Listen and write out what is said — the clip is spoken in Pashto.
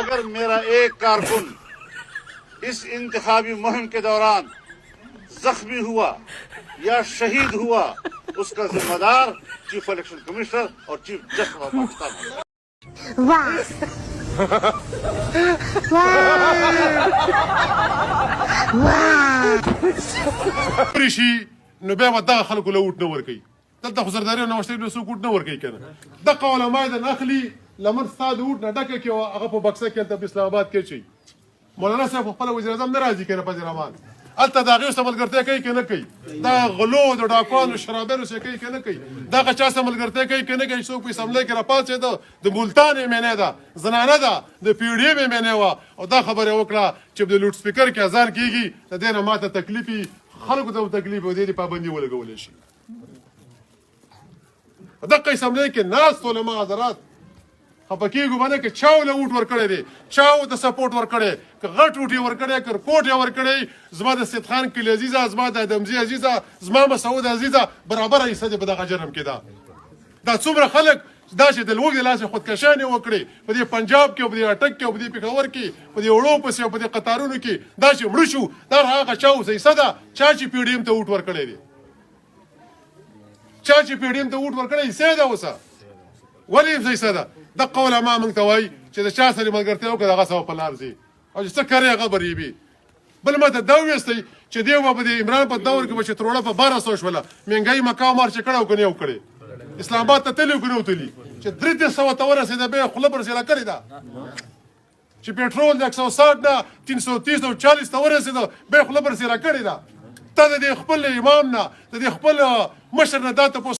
अगर मेरा एक कारकुन इस इंतखाबी मुहिम के दौरान जख्मी हुआ या शहीद हुआ, उसका जिम्मेदार चीफ इलेक्शन कमिश्नर और चीफ जस्टिस ऑफ पाकिस्तान होगा। वाह वाह شي نو بیا ودغه خلکو له ووټ نه ورکوي. دلته خو زرداري او نوښتې له څوک ووټ نه ورکوي که نه. دغه علما یې اخلي لمن ستا د ووټ نه ډکه کړي او هغه په بکسه کې هلته په اسلام آباد کې اچوي. مولانا صاحب خو خپله وزیر اعظم نه راځي که نه په زیرمان هلته د هغې سره ملګرتیا کوي که نه کوي. دا غلو د ډاکوانو شرابیانو سره کوي که نه کوي. دغه چا سره ملګرتیا کوي که نه کوي. څوک په اسمبلۍ کې راپاڅېده د ملتان یې مینې ده، زنانه ده، د پی ډي ایم یې مینې وه او دا خبره یې وکړه چې د لوډ سپیکر کې اذان کېږي د دې نه ماته تکلیف وي، خلکو ته تکلیف او دې پابندي ولګولی شي. په دغه اسمبلۍ کې ناست علما حضرات خفه کېږو باندې که چا له ووټ ورکړی دی، چا ورته سپورټ ورکړی، که غټ ووټ یې ورکړی، که رپورټ یې ورکړی، زما د سید خان کلي عزیزه، زما د ادمزي عزیزه، زما مسعود عزیزه برابره حصه دې په دغه جرم کې ده. دا څومره خلک دا چې د لوږې د لاسه خودکشانې وکړې په دې پنجاب کې او په دې اټک کې او په دې پېښور کې په دې وړو پسې او په دې قطارونو کې دا چې مړه شو دا هغه چا اوسه حصه ده چا چې پی ډي ایم ته ووټ ورکړی دی، چا چې پی ډي ایم ته ووټ ورکړی حصه ده اوسه ولې حصه ده. دغه علما موږ ته وایي چې د چا سره ملګرتیا وکړه د هغه سبب په لار ځي او چې څه کرې هغه بریبي. بل ماته دا وویستی چې دی به په دې عمران په دور کې به چې تروړه په 1200 شوله مهنګایي مکا مار چې کړی او که نه یې وکړی. اسلام آباد ته تللی او که نه وتلي چې 300 ته ورسېده بیا یې خوله برسېره کړې ده چې پېټرول د 160 نه 330 او 40 ته ورسېده بیا یې خوله برسېره کړې ده. ته د دې خپل امام نه د دې خپل مشر نه دا تپوس